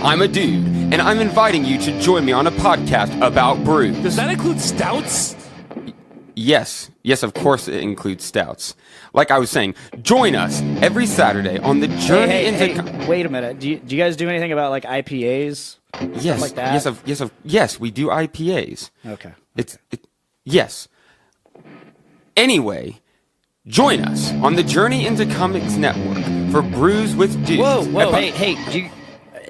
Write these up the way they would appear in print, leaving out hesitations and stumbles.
I'm a dude, and I'm inviting you to join me on a podcast about brews. Does that include stouts? Yes, of course it includes stouts. Like I was saying, join us every Saturday on the journey into... Wait a minute. Do you guys do anything about like IPAs? Yes, like that? yes, we do IPAs. Okay. Yes. Anyway, join us on the Journey into Comics Network for Brews with Dudes. Whoa, hey,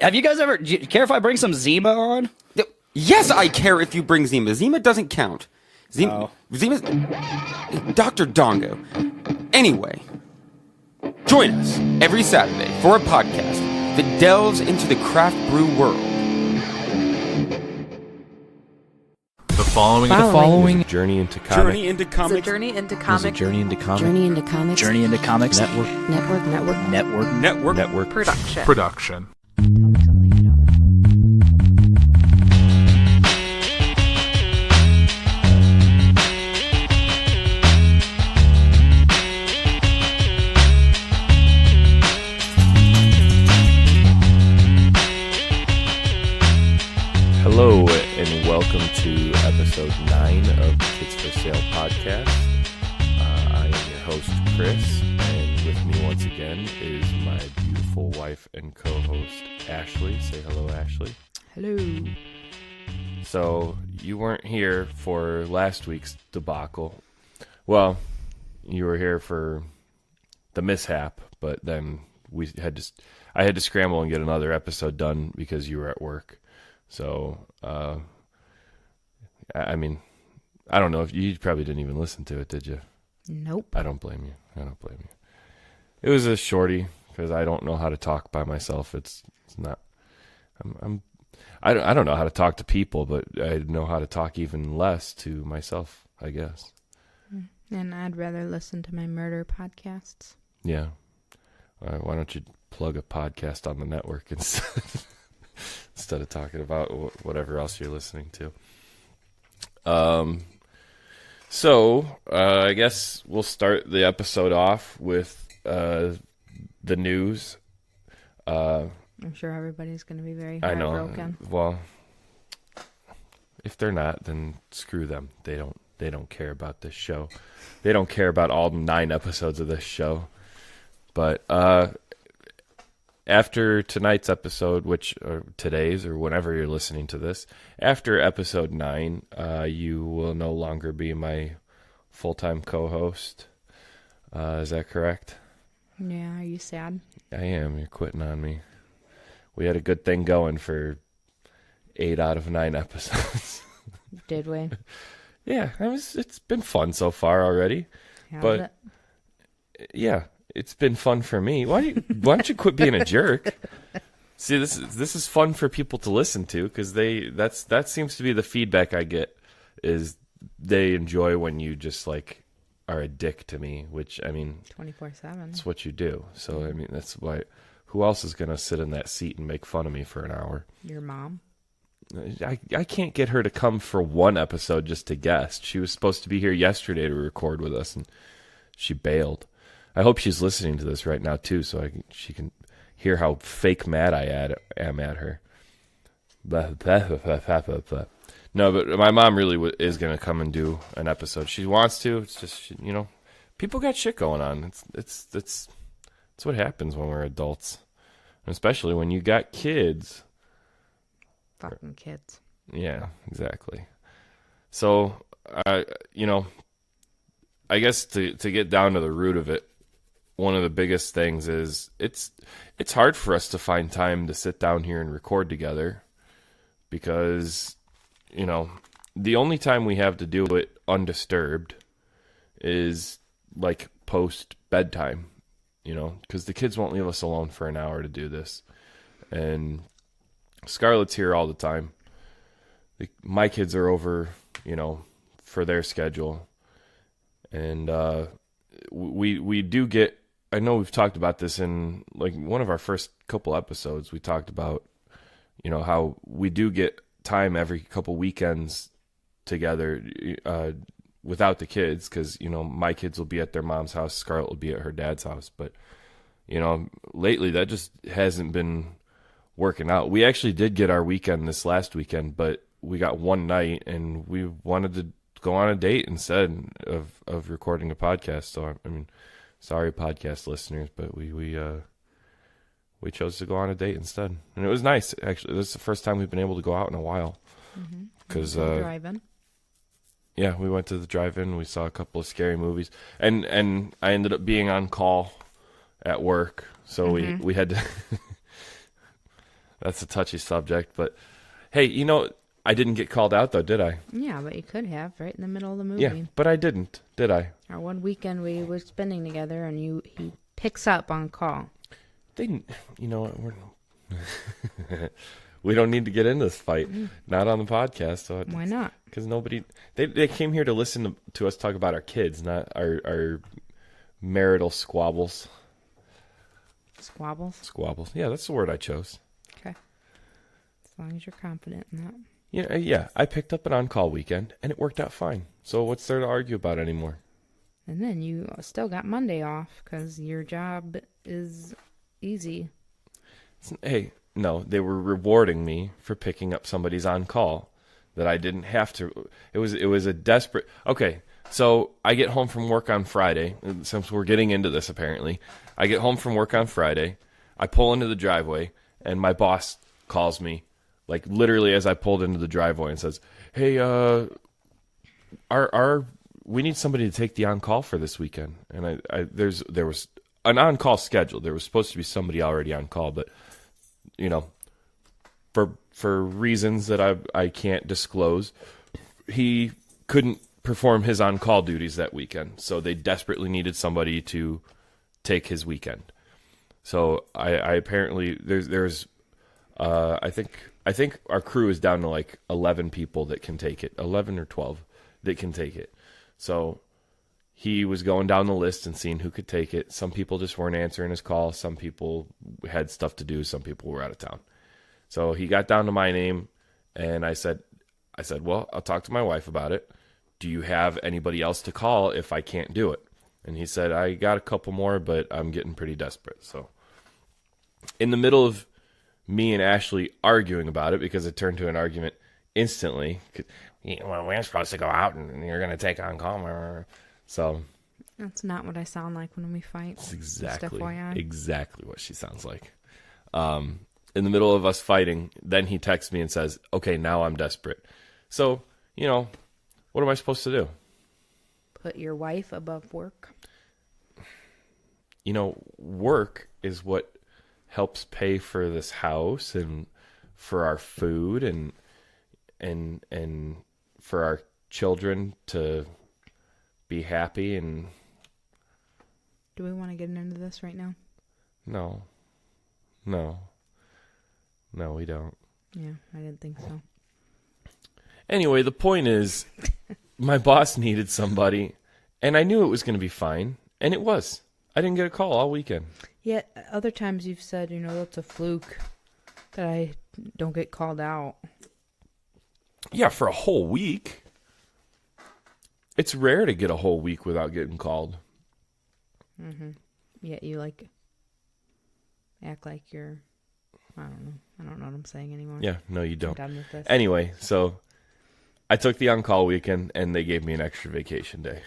have you guys do you care if I bring some Zima on? Yes, I care if you bring Zima. Zima doesn't count. Zima's Dr. Dongo. Anyway, join us every Saturday for a podcast that delves into the craft brew world. The following is a journey into comics. Journey into Comics. It's a journey into comics. Journey into comics. Journey into comics. Journey into Comics Network. production. Hello, and welcome to episode 9 of Kids for Sale podcast. I am your host, Chris, and with me once again is my beautiful wife and co-host, Ashley. Say hello, Ashley. Hello. So, you weren't here for last week's debacle. Well, you were here for the mishap, but then I had to scramble and get another episode done because you were at work. So, I mean, I don't know if you probably didn't even listen to it, did you? Nope. I don't blame you. It was a shorty because I don't know how to talk by myself. It's not. I don't know how to talk to people, but I know how to talk even less to myself, I guess. And I'd rather listen to my murder podcasts. Yeah. Why don't you plug a podcast on the network instead? Instead of talking about whatever else you're listening to. So, I guess we'll start the episode off with the news. I'm sure everybody's going to be very heartbroken. Well, if they're not, then screw them. They don't care about this show. They don't care about all 9 episodes of this show. But after tonight's episode, or today's, or whenever you're listening to this, after episode 9, you will no longer be my full-time co-host. Is that correct? Yeah, are you sad? I am. You're quitting on me. We had a good thing going for 8 out of 9 episodes. Did we? Yeah, it's been fun so far already. Yeah. It's been fun for me. Why don't you quit being a jerk? See, this is fun for people to listen to because that seems to be the feedback I get is they enjoy when you just like are a dick to me, which I mean 24/7. That's what you do. So I mean that's why. Who else is gonna sit in that seat and make fun of me for an hour? Your mom. I can't get her to come for one episode just to guest. She was supposed to be here yesterday to record with us, and she bailed. I hope she's listening to this right now, too, so she can hear how fake mad I am at her. No, but my mom really is going to come and do an episode. She wants to. It's just, people got shit going on. It's what happens when we're adults, and especially when you got kids. Fucking kids. Yeah, exactly. So, I guess to get down to the root of it, one of the biggest things is it's hard for us to find time to sit down here and record together because, the only time we have to do it undisturbed is like post bedtime, because the kids won't leave us alone for an hour to do this. And Scarlett's here all the time. My kids are over, for their schedule. And we do get, I know we've talked about this in like one of our first couple episodes. We talked about, how we do get time every couple weekends together without the kids because, my kids will be at their mom's house. Scarlett will be at her dad's house. But, lately that just hasn't been working out. We actually did get our weekend this last weekend, but we got one night, and we wanted to go on a date instead of recording a podcast. So I mean, sorry, podcast listeners, but we chose to go on a date instead, and it was nice. Actually, this is the first time we've been able to go out in a while. Because drive-in. Yeah, we went to the drive-in. We saw a couple of scary movies, and I ended up being on call at work, so we had to. That's a touchy subject, but hey, you know, I didn't get called out though, did I? Yeah, but you could have right in the middle of the movie. Yeah, but I didn't, did I? Our one weekend we were spending together, and he picks up on call. You know what? We don't need to get into this fight. Not on the podcast. So why not? Because nobody... They came here to listen to us talk about our kids, not our marital squabbles. Squabbles? Squabbles. Yeah, that's the word I chose. Okay. As long as you're confident in that. Yeah, I picked up an on-call weekend, and it worked out fine. So what's there to argue about anymore? And then you still got Monday off because your job is easy. Hey, no, they were rewarding me for picking up somebody's on-call that I didn't have to. It was a desperate... Okay, so I get home from work on Friday, since we're getting into this apparently. I get home from work on Friday, I pull into the driveway, and my boss calls me, like literally as I pulled into the driveway, and says, "Hey, we need somebody to take the on-call for this weekend." And there was an on-call schedule. There was supposed to be somebody already on call, but you know, for reasons that I can't disclose, he couldn't perform his on-call duties that weekend. So they desperately needed somebody to take his weekend. So I apparently there's I think our crew is down to like 11 people that can take it, 11 or 12 that can take it. So he was going down the list and seeing who could take it. Some people just weren't answering his call. Some people had stuff to do. Some people were out of town. So he got down to my name, and I said, well, I'll talk to my wife about it. Do you have anybody else to call if I can't do it? And he said, I got a couple more, but I'm getting pretty desperate. So in the middle of me and Ashley arguing about it, because it turned to an argument instantly, well, we're supposed to go out and you're going to take on call. So that's not what I sound like when we fight. That's exactly what she sounds like. In the middle of us fighting, then he texts me and says, okay, now I'm desperate. So, you know, what am I supposed to do? Put your wife above work. You know, work is what helps pay for this house and for our food and for our children to be happy. And do we want to get into this right now? No, we don't. Yeah, I didn't think so. Anyway, the point is, my boss needed somebody, and I knew it was going to be fine, and it was. I didn't get a call all weekend. Yeah, other times you've said, that's a fluke that I don't get called out. Yeah, for a whole week. It's rare to get a whole week without getting called. Mm-hmm. Yeah, you act like you're... I don't know what I'm saying anymore. Yeah, no, you don't. I'm done with this. Anyway, so I took the on-call weekend, and they gave me an extra vacation day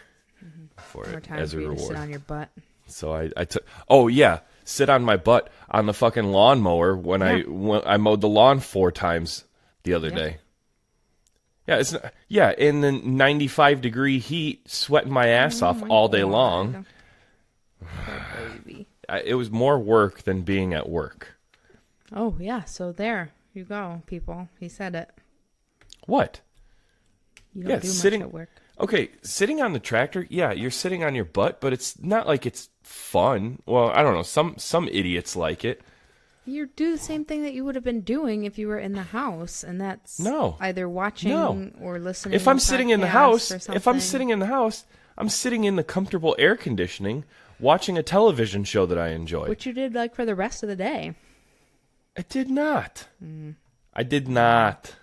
for More it time as a for you reward. to sit on your butt. So I took. Oh yeah, sit on my butt on the fucking lawnmower when I mowed the lawn 4 times the other day. Yeah, in the 95-degree heat, sweating my ass off all day long. Poor baby. It was more work than being at work. Oh, yeah. So there you go, people. He said it. What? You don't do much at work. Okay, sitting on the tractor, yeah, you're sitting on your butt, but it's not like it's fun. Well, I don't know. Some idiots like it. You do the same thing that you would have been doing if you were in the house, and that's either watching or listening. If I'm sitting in the house, I'm sitting in the comfortable air conditioning, watching a television show that I enjoy. Which you did for the rest of the day. I did not. I did not.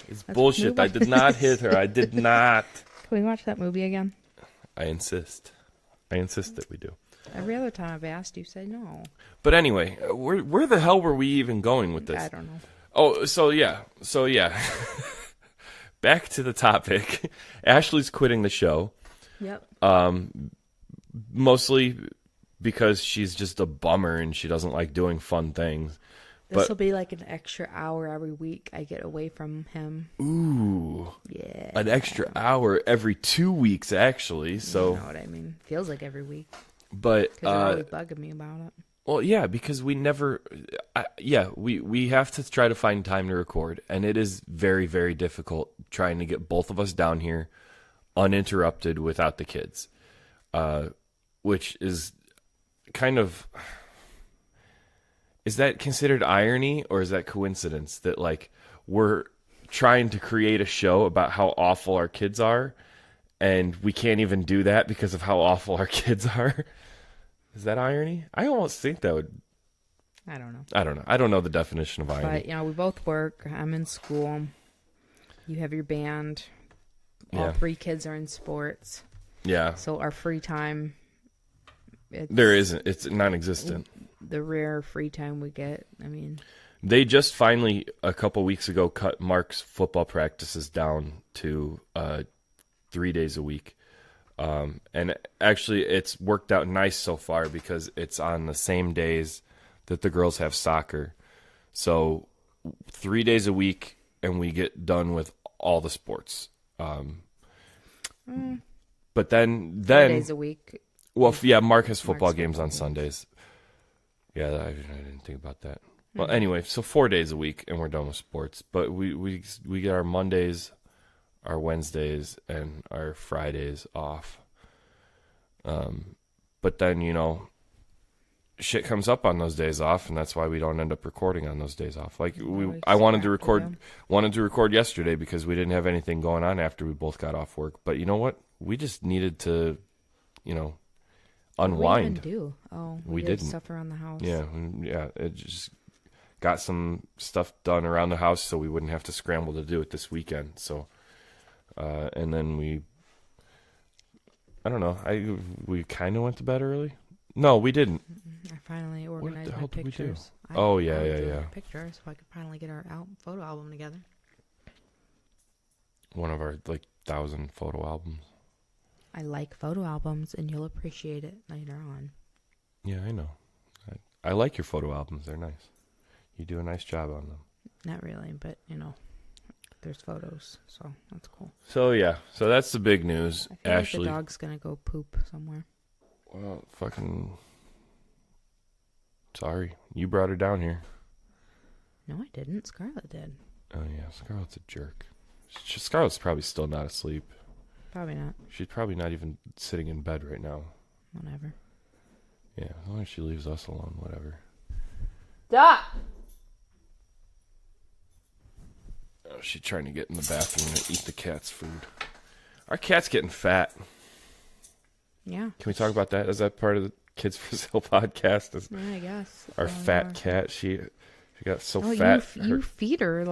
It's bullshit. I did not hit her. I did not. Can we watch that movie again? I insist. I insist that we do. Every other time I've asked, you say no. But anyway, where the hell were we even going with this? I don't know. Oh, so yeah. Back to the topic. Ashley's quitting the show. Yep. Mostly because she's just a bummer and she doesn't like doing fun things. This will be like an extra hour every week I get away from him. Ooh. Yeah. An extra hour every 2 weeks, actually. So. You know what I mean? Feels like every week. But because you're always bugging me about it. Well, yeah, because we never. We have to try to find time to record, and it is very, very difficult trying to get both of us down here uninterrupted without the kids, which is kind of. Is that considered irony, or is that coincidence that, like, we're trying to create a show about how awful our kids are, and we can't even do that because of how awful our kids are? Is that irony? I almost think that would... I don't know. I don't know the definition of irony. But, we both work. I'm in school. You have your band. All 3 kids are in sports. Yeah. So our free time... There isn't. It's non-existent. The rare free time we get. I mean, they just finally a couple weeks ago cut Mark's football practices down to 3 days a week, and actually it's worked out nice so far because it's on the same days that the girls have soccer. So 3 days a week, and we get done with all the sports. But then 4 days a week. Well, yeah, Mark has football games on Sundays. Yeah, I didn't think about that. Well, anyway, so 4 days a week, and we're done with sports. But we get our Mondays, our Wednesdays, and our Fridays off. But then, shit comes up on those days off, and that's why we don't end up recording on those days off. Like I wanted to record yesterday because we didn't have anything going on after we both got off work. But you know what? We just needed to, unwind. What did we even do? Oh, we did didn't. Stuff around the house. Yeah. It just got some stuff done around the house, so we wouldn't have to scramble to do it this weekend. So, and then I don't know. We kind of went to bed early. No, we didn't. I finally organized my hell did we do? pictures. Yeah. Pictures, so I could finally get our photo album together. One of our 1,000 photo albums. I like photo albums, and you'll appreciate it later on. Yeah, I know. I like your photo albums. They're nice. You do a nice job on them. Not really, but, there's photos, so that's cool. So, yeah. So, that's the big news. I feel Ashley. like the dog's going to go poop somewhere. Well, fucking... Sorry. You brought her down here. No, I didn't. Scarlett did. Oh, yeah. Scarlett's a jerk. Scarlett's probably still not asleep. Probably not. She's probably not even sitting in bed right now. Whatever. Yeah, as long as she leaves us alone, whatever. Stop! Oh, she's trying to get in the bathroom and eat the cat's food. Our cat's getting fat. Yeah. Can we talk about that? Is that part of the Kids for Sale podcast? Yeah, I guess. Our fat cat, she got so Oh, fat. You feed her,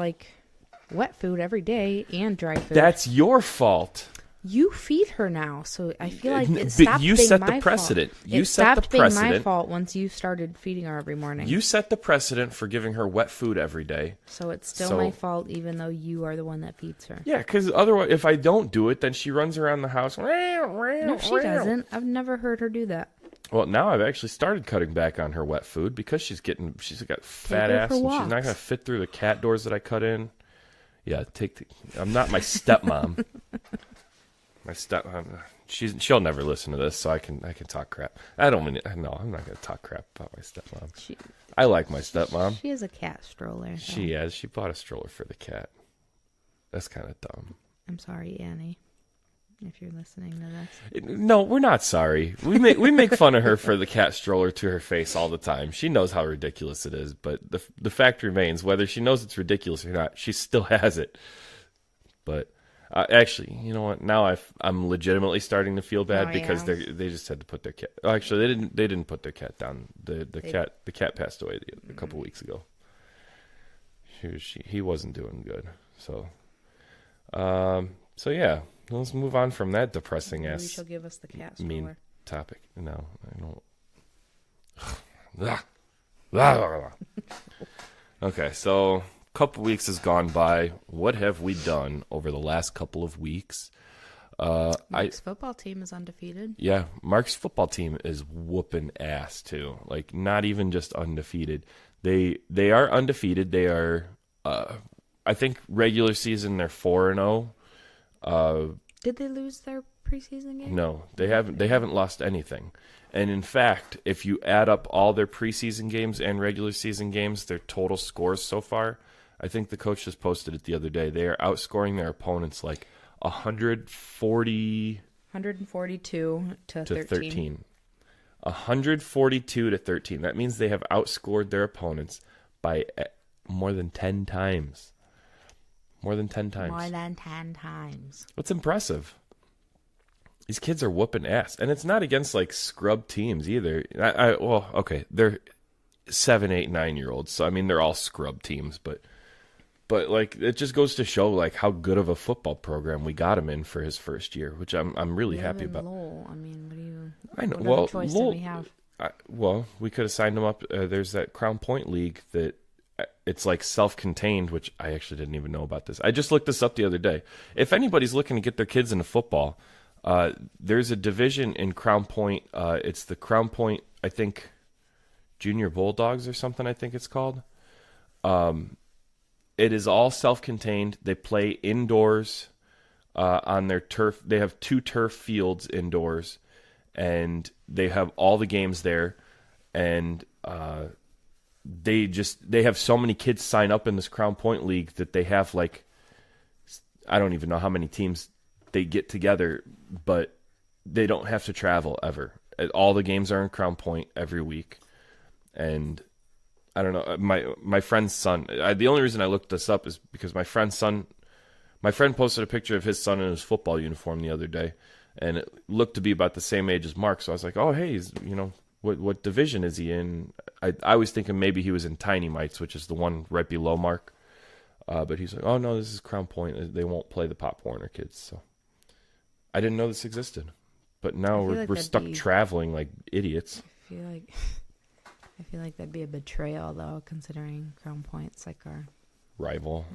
wet food every day and dry food. That's your fault. You feed her now, so I feel like it But stopped you being set my the precedent. fault. You it set the stopped being my precedent. fault once you started feeding her every morning. You set the precedent for giving her wet food every day. So it's still my fault, even though you are the one that feeds her. Yeah, because otherwise, if I don't do it, then she runs around the house. No, she doesn't. I've never heard her do that. Well, now I've actually started cutting back on her wet food because she's got fat ass and she's not going to fit through the cat doors that I cut in. Yeah, I'm not my stepmom. My stepmom, she'll never listen to this, so I can talk crap. I'm not going to talk crap about my stepmom. I like my stepmom. She has a cat stroller. So. She bought a stroller for the cat. That's kind of dumb. I'm sorry, Annie, if you're listening to this. No, we're not sorry. We make fun of her for the cat stroller to her face all the time. She knows how ridiculous it is, but the fact remains, whether she knows it's ridiculous or not, she still has it. But actually, you know what? Now I'm legitimately starting to feel bad because they just had to put their cat. Actually, they didn't put their cat down. The cat passed away a couple weeks ago. He wasn't doing good. So yeah. Let's move on from that depressing Maybe she'll give us the cat mean stroller. topic. No, I don't. Okay, so a couple weeks has gone by. What have we done over the last couple of weeks? Mark's football team is undefeated. Yeah, Mark's football team is whooping ass too. Like, not even just undefeated. They are undefeated. They are, I think, regular season they're 4-0. Did they lose their preseason game? No, they haven't. They haven't lost anything. And in fact, if you add up all their preseason games and regular season games, their total scores so far, I think the coach just posted it the other day. They are outscoring their opponents like 142 to 13. 142 to 13. That means they have outscored their opponents by more than 10 times. More than 10 times. More than 10 times. What's impressive? These kids are whooping ass. And it's not against, like, scrub teams either. Well, okay, they're 7, 8, 9-year-olds. So, I mean, they're all scrub teams. But like, it just goes to show, like, how good of a football program we got him in for his first year, which I'm really happy about. Lowell. I mean, what do you... I know. What well, other choice do we have? We could have signed him up. There's that Crown Point League that it's like self-contained, which I actually didn't even know about this. I just looked this up the other day. If anybody's looking to get their kids into football, there's a division in Crown Point. It's the Crown Point, I think, Junior Bulldogs or something, I think it's called. It is all self-contained. They play indoors on their turf. They have 2 turf fields indoors, and they have all the games there. And they have so many kids sign up in this Crown Point League that they have, like, I don't even know how many teams they get together, but they don't have to travel ever. All the games are in Crown Point every week. And I don't know, my friend's son, the only reason I looked this up is because my friend posted a picture of his son in his football uniform the other day, and it looked to be about the same age as Mark. So I was like, oh, hey, what division is he in? I was thinking maybe he was in Tiny Mites, which is the one right below Mark. But he's like, oh, no, this is Crown Point. They won't play the Pop Warner kids. So I didn't know this existed. But now we're stuck traveling like idiots. I feel like that'd be a betrayal, though, considering Crown Point's like our rival.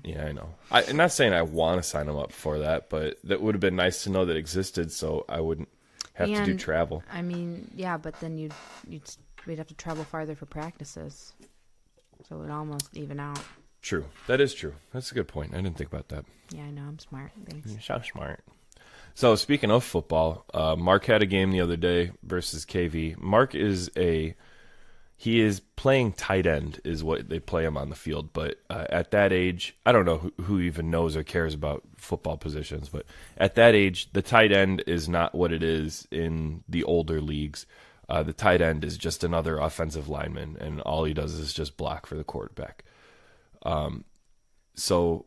Yeah, I know. I'm not saying I want to sign him up for that, but that would have been nice to know that existed, so I wouldn't have to do travel. I mean, yeah, but then we'd have to travel farther for practices, so it would almost even out. True. That is true. That's a good point. I didn't think about that. Yeah, I know. I'm smart. Thanks. You're so smart. So, speaking of football, Mark had a game the other day versus KV. Mark he is playing tight end is what they play him on the field. But at that age, I don't know who even knows or cares about football positions. But at that age, the tight end is not what it is in the older leagues. The tight end is just another offensive lineman, and all he does is just block for the quarterback. So,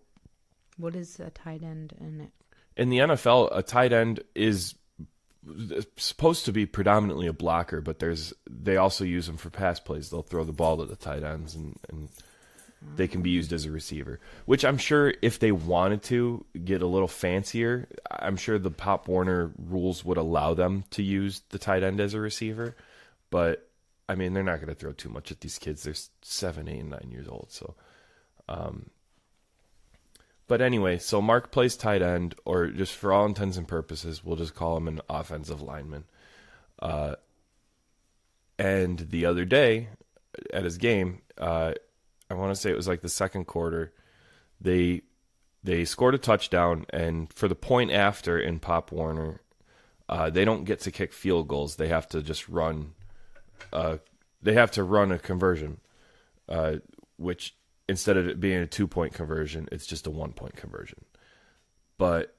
what is a tight end in it? In the NFL, a tight end is supposed to be predominantly a blocker, but they also use them for pass plays. They'll throw the ball to the tight ends, and they can be used as a receiver, which I'm sure if they wanted to get a little fancier, I'm sure the Pop Warner rules would allow them to use the tight end as a receiver. But, I mean, they're not going to throw too much at these kids. They're 7, 8, and 9 years old, so... But anyway, so Mark plays tight end, or just for all intents and purposes, we'll just call him an offensive lineman. And the other day at his game, I want to say it was like the second quarter, they scored a touchdown, and for the point after in Pop Warner, they don't get to kick field goals. They have to just run. They have to run a conversion, which. Instead of it being a 2-point conversion, it's just a 1-point conversion. But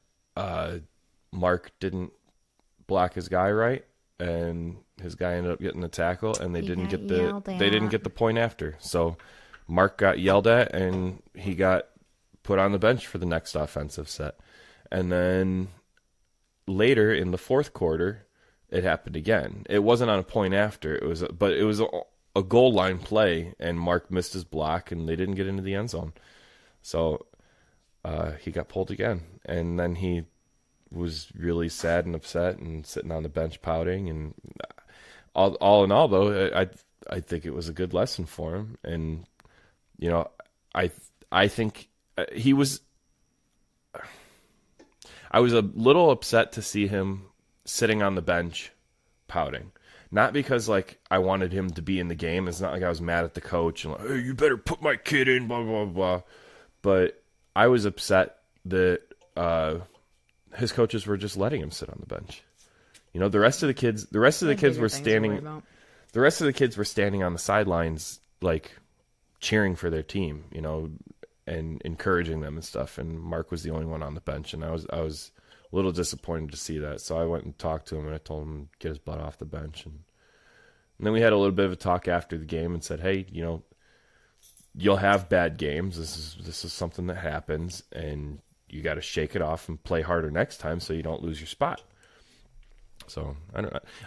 Mark didn't block his guy right, and his guy ended up getting the tackle, and they didn't get the point after. So Mark got yelled at, and he got put on the bench for the next offensive set. And then later in the fourth quarter, it happened again. It wasn't on a point after. It was a goal line play, and Mark missed his block, and they didn't get into the end zone. So he got pulled again, and then he was really sad and upset and sitting on the bench pouting. And all in all, though, I think it was a good lesson for him. And, you know, I think he was, I was a little upset to see him sitting on the bench pouting. Not because, like, I wanted him to be in the game. It's not like I was mad at the coach and like, hey, you better put my kid in, blah, blah, blah. But I was upset that his coaches were just letting him sit on the bench. You know, the rest of the kids were standing. The rest of the kids were standing on the sidelines, like, cheering for their team, you know, and encouraging them and stuff. And Mark was the only one on the bench, and I was a little disappointed to see that. So I went and talked to him, and I told him to get his butt off the bench. And then we had a little bit of a talk after the game and said, hey, you know, you'll have bad games. This is something that happens, and you got to shake it off and play harder next time so you don't lose your spot. So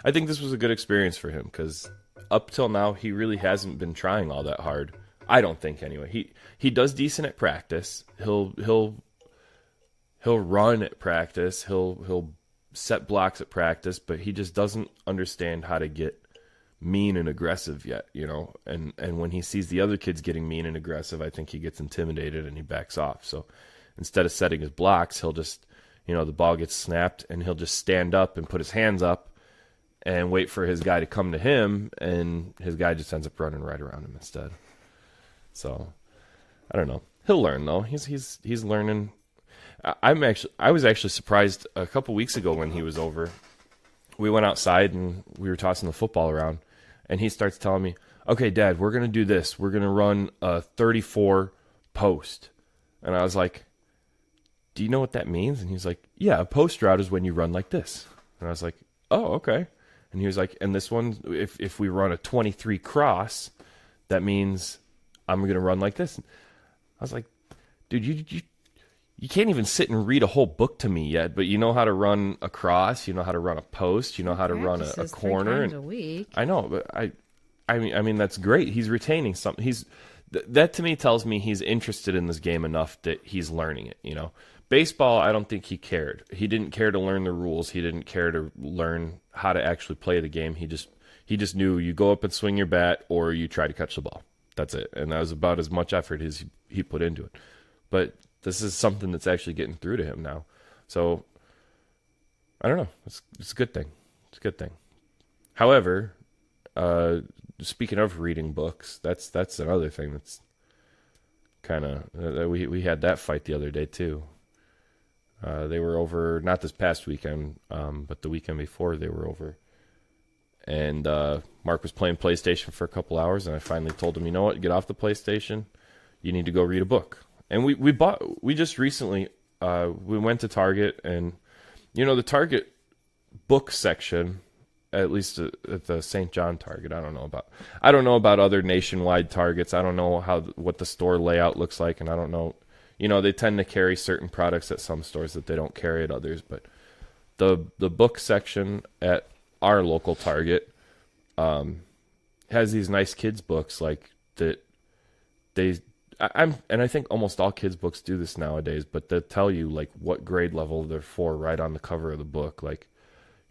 I think this was a good experience for him because up till now he really hasn't been trying all that hard. I don't think anyway. He does decent at practice. He'll run at practice. He'll set blocks at practice, but he just doesn't understand how to get mean and aggressive yet, you know. And when he sees the other kids getting mean and aggressive, I think he gets intimidated and he backs off. So instead of setting his blocks, he'll just, you know, the ball gets snapped and he'll just stand up and put his hands up and wait for his guy to come to him, and his guy just ends up running right around him instead. So I don't know. He'll learn though. He's learning. I was actually surprised a couple weeks ago when he was over. We went outside and we were tossing the football around, and he starts telling me, "Okay, Dad, we're gonna do this. We're gonna run a 34 post." And I was like, "Do you know what that means?" And he's like, "Yeah, a post route is when you run like this." And I was like, "Oh, okay." And he was like, "And this one, if we run a 23 cross, that means I'm going to run like this." And I was like, "Dude, you can't even sit and read a whole book to me yet, but you know how to run a cross, you know how to run a post, you know how to run a corner." 3 times a week. I know, but I mean that's great. He's retaining something. That to me tells me he's interested in this game enough that he's learning it, you know. Baseball, I don't think he cared. He didn't care to learn the rules. He didn't care to learn how to actually play the game. He just knew you go up and swing your bat or you try to catch the ball. That's it. And that was about as much effort as he put into it. But this is something that's actually getting through to him now. So I don't know. It's a good thing. It's a good thing. However, speaking of reading books, that's another thing that's kind of we had that fight the other day too. They were over, not this past weekend, but the weekend before they were over. And Mark was playing PlayStation for a couple hours, and I finally told him, "You know what? Get off the PlayStation. You need to go read a book." And we just recently we went to Target, and you know the Target book section, at least at the St. John Target. I don't know about other nationwide Targets. I don't know what the store layout looks like, and I don't know. You know, they tend to carry certain products at some stores that they don't carry at others. But the book section at our local Target has these nice kids books like that. I think almost all kids books do this nowadays, but they tell you like what grade level they're for right on the cover of the book. Like,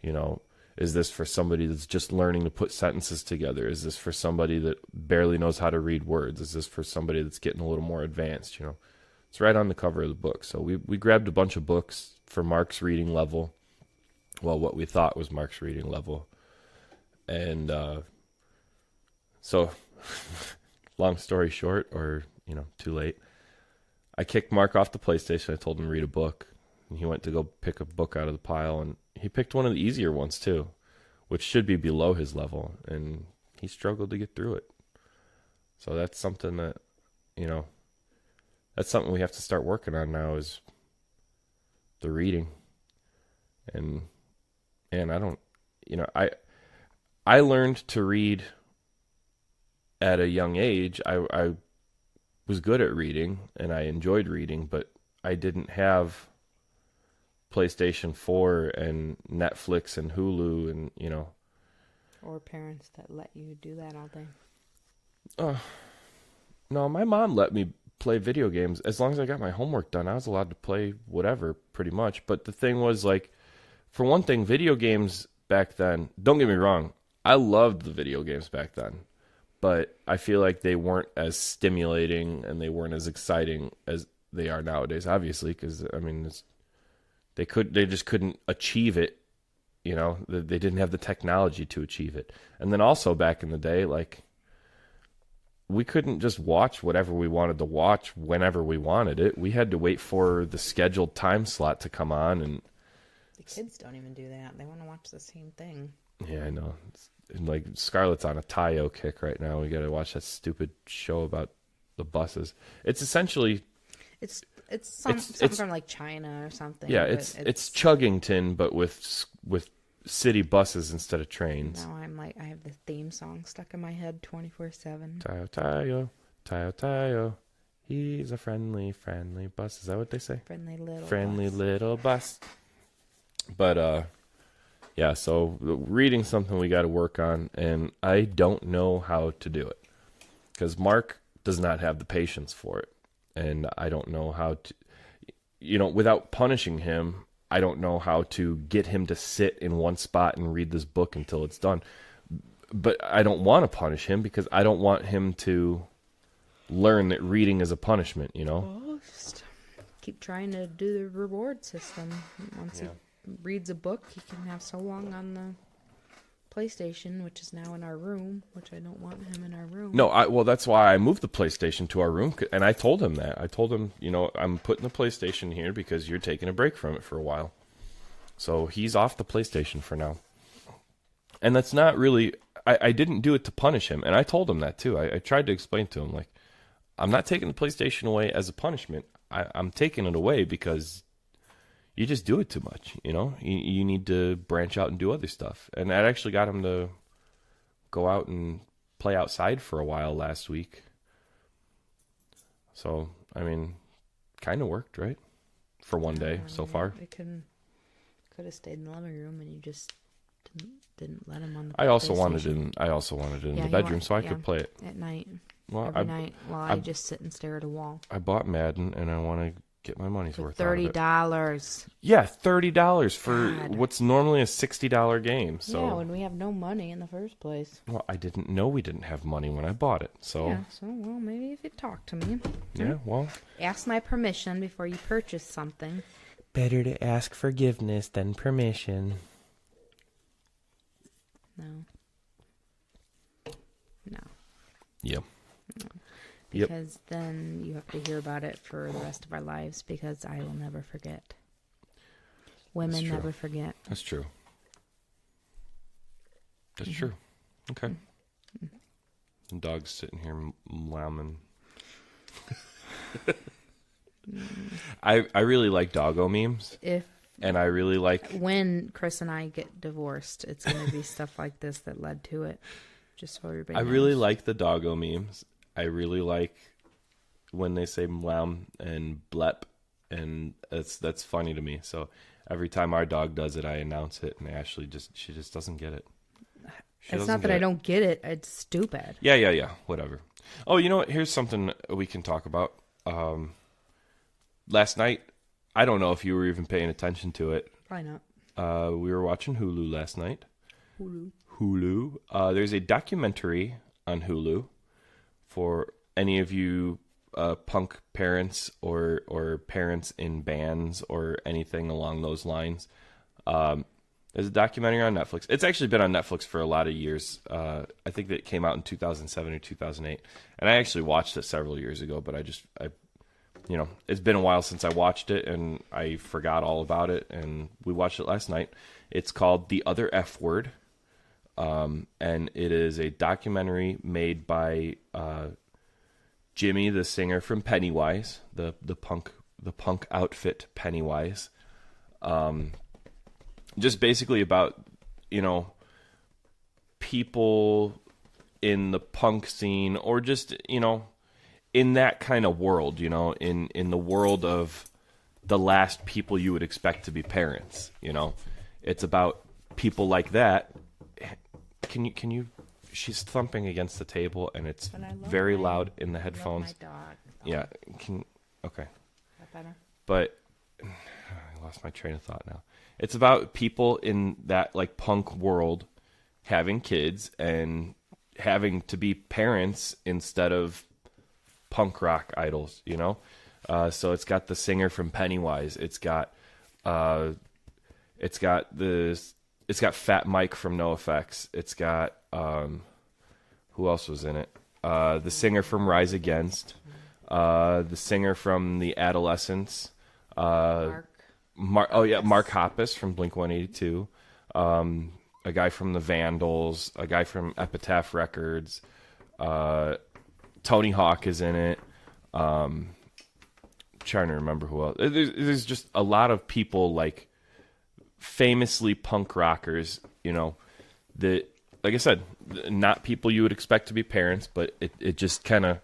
you know, is this for somebody that's just learning to put sentences together? Is this for somebody that barely knows how to read words? Is this for somebody that's getting a little more advanced? You know, it's right on the cover of the book. So we grabbed a bunch of books for Mark's reading level. Well, what we thought was Mark's reading level. And so, long story short, or, you know, too late, I kicked Mark off the PlayStation. I told him to read a book. And he went to go pick a book out of the pile. And he picked one of the easier ones, too, which should be below his level. And he struggled to get through it. So that's something that, you know, that's something we have to start working on now is the reading. And I don't, you know, I learned to read at a young age. I was good at reading and I enjoyed reading, but I didn't have PlayStation 4 and Netflix and Hulu and, you know. Or parents that let you do that all day. No, my mom let me play video games. As long as I got my homework done, I was allowed to play whatever, pretty much. But the thing was, like, for one thing, video games back then, don't get me wrong, I loved the video games back then. but I feel like they weren't as stimulating and they weren't as exciting as they are nowadays, obviously, because, I mean, they just couldn't achieve it. You know, they didn't have the technology to achieve it. And then also back in the day, like, we couldn't just watch whatever we wanted to watch whenever we wanted it. We had to wait for the scheduled time slot to come on. And The kids don't even do that. They want to watch the same thing. yeah, I know. Like, Scarlett's on a Tayo kick right now. We got to watch that stupid show about the buses. It's essentially... It's something from like China or something. Yeah, it's Chuggington, but with city buses instead of trains. Now I have the theme song stuck in my head 24/7. Tayo, Tayo, Tayo, Tayo. He's a friendly bus. Is that what they say? Friendly little bus. But yeah. So reading something we got to work on, and I don't know how to do it because Mark does not have the patience for it, and I don't know how to. Without punishing him, I don't know how to get him to sit in one spot and read this book until it's done. But I don't want to punish him because I don't want him to learn that reading is a punishment, Well, just keep trying to do the reward system. Once he reads a book, he can have so long on the PlayStation, which is now in our room, which I don't want him in our room. No, well, that's why I moved the PlayStation to our room, and I told him that. I told him, I'm putting the PlayStation here because you're taking a break from it for a while. So he's off the PlayStation for now. And that's not really... I didn't do it to punish him, and I told him that too. I tried to explain to him, like, I'm not taking the PlayStation away as a punishment. I'm taking it away because you just do it too much, You need to branch out and do other stuff. And that actually got him to go out and play outside for a while last week. So, I mean, kind of worked, right? For one day so far. It could have stayed in the living room, and you just didn't let him on the I also PlayStation. wanted it in the bedroom so I could play it. At night. Well, Every night while I just sit and stare at a wall. I bought Madden, and I want to get my money's worth out of it. $30. Yeah, $30 for God. what's normally a $60 game. So Yeah, when we have no money in the first place. well, I didn't know we didn't have money when I bought it. So Yeah, well, maybe if you talk to me. yeah, well, Ask my permission before you purchase something. better to ask forgiveness than permission. No. Yep. Yep. Because then you have to hear about it for the rest of our lives, because I will never forget. Women true. never forget. That's true. That's true. Okay. The dog's sitting here lambing. I really like doggo memes, and I really like... When Chris and I get divorced, it's going to be stuff like this that led to it. Just so everybody knows. really like the doggo memes. I really like when they say mlam and blep, and that's funny to me. So every time our dog does it, I announce it, and Ashley she just doesn't get it. It's not that I don't get it. It's stupid. Yeah. Whatever. Oh, you know what? Here's something we can talk about. Last night, I don't know if you were even paying attention to it. Probably not. We were watching Hulu last night. Hulu. There's a documentary on Hulu for any of you punk parents or parents in bands or anything along those lines. There's a documentary on Netflix. It's actually been on Netflix for a lot of years. I think that it came out in 2007 or 2008. And I actually watched it several years ago, but it's been a while since I watched it, and I forgot all about it, and we watched it last night. It's called The Other F Word, and it is a documentary made by Jimmy, the singer from Pennywise, the punk outfit Pennywise. Just basically about, people in the punk scene, or just, in that kind of world, in the world of the last people you would expect to be parents, It's about people like that. Can you she's thumping against the table, and it's very loud in the headphones. My dog. Yeah, okay. Is that better? But I lost my train of thought now. It's about people in that like punk world having kids and having to be parents instead of punk rock idols, you know? So it's got the singer from Pennywise. It's got Fat Mike from NoFX. It's got who else was in it? The singer from Rise Against, the singer from the Adolescents, Mark Hoppus from Blink-182, a guy from the Vandals, a guy from Epitaph Records, Tony Hawk is in it. Trying to remember who else. There's just a lot of people, like famously punk rockers, you know, that, like I said, not people you would expect to be parents, but it just kind of,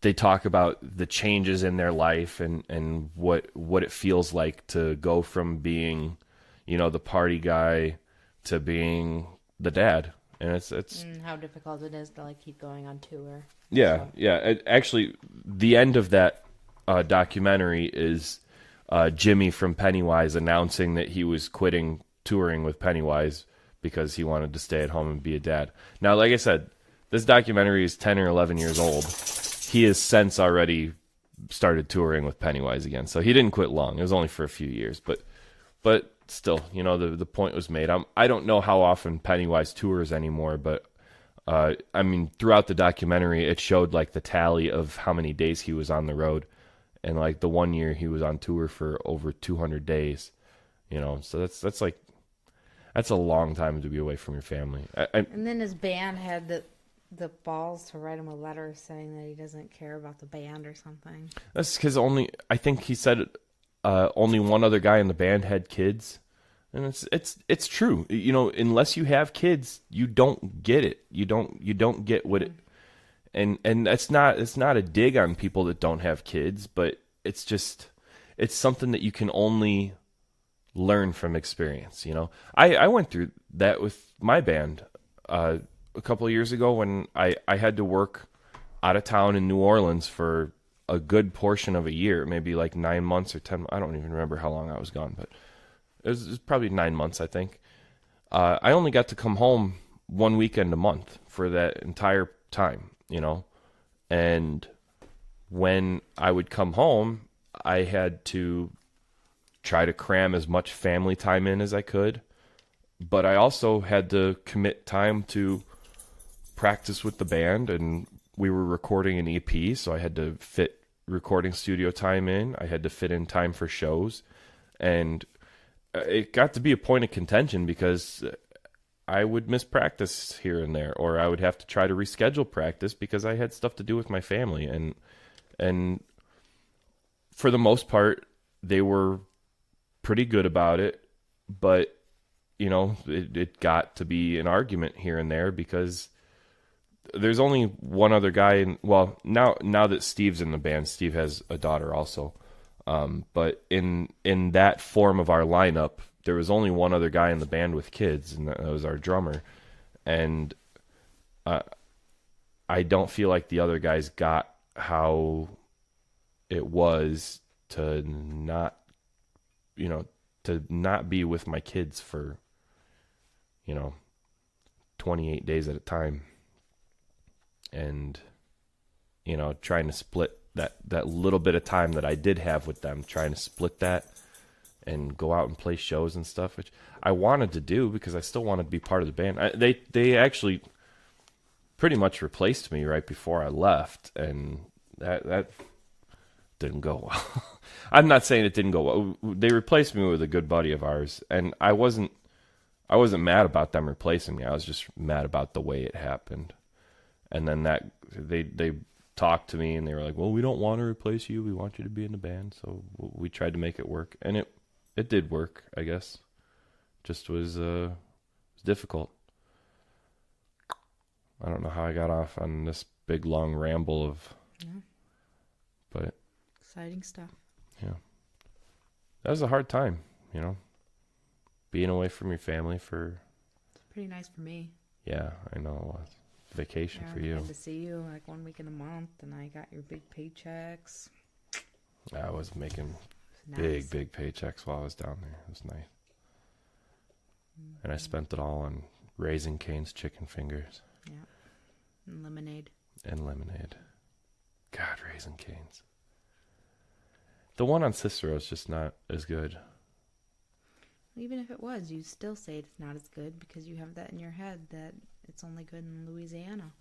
they talk about the changes in their life and what it feels like to go from being, you know, the party guy to being the dad. And it's and how difficult it is to like keep going on tour. Yeah, so. yeah. Actually, the end of that documentary is Jimmy from Pennywise announcing that he was quitting touring with Pennywise because he wanted to stay at home and be a dad. Now, like I said, this documentary is 10 or 11 years old. He has since already started touring with Pennywise again, so he didn't quit long. It was only for a few years, but still, you know, the point was made. I don't know how often Pennywise tours anymore, but I mean, throughout the documentary, it showed like the tally of how many days he was on the road. And like the one year he was on tour for over 200 days, you know, so that's a long time to be away from your family. And then his band had the balls to write him a letter saying that he doesn't care about the band or something. That's because I think he said only one other guy in the band had kids. And it's true. You know, unless you have kids, you don't get it. You don't get what it. And it's not a dig on people that don't have kids, but it's something that you can only learn from experience, you know. I went through that with my band a couple of years ago when I had to work out of town in New Orleans for a good portion of a year, maybe like 9 months or 10. I don't even remember how long I was gone, but it was probably 9 months, I think. I only got to come home one weekend a month for that entire time. You know, and when I would come home, I had to try to cram as much family time in as I could, but I also had to commit time to practice with the band, and we were recording an EP, so I had to fit recording studio time in. I had to fit in time for shows, and it got to be a point of contention because I would miss practice here and there, or I would have to try to reschedule practice because I had stuff to do with my family. And for the most part, they were pretty good about it, but, you know, it got to be an argument here and there because there's only one other guy. Well, now that Steve's in the band, Steve has a daughter also. But in that form of our lineup, there was only one other guy in the band with kids, and that was our drummer. And I don't feel like the other guys got how it was to not be with my kids for, 28 days at a time. And, trying to split that little bit of time that I did have with them, trying to split that and go out and play shows and stuff, which I wanted to do because I still wanted to be part of the band. They actually pretty much replaced me right before I left, and that didn't go well. I'm not saying it didn't go well. They replaced me with a good buddy of ours, and I wasn't mad about them replacing me. I was just mad about the way it happened. And then they talked to me, and they were like, "Well, we don't want to replace you. We want you to be in the band." So we tried to make it work, and it did work, I guess. Just was difficult. I don't know how I got off on this big long ramble of, but exciting stuff. Yeah, that was a hard time, being away from your family for. It's pretty nice for me. Yeah, I know it was. Vacation for you. I had to see you like 1 week in a month, and I got your big paychecks. I was making Nice. big paychecks while I was down there. It was nice. And I spent it all on Raising Cane's chicken fingers. Yeah. and lemonade. God, Raisin Canes. The one on Cicero is just not as good. Even if it was, you'd still say it's not as good because you have that in your head that it's only good in Louisiana.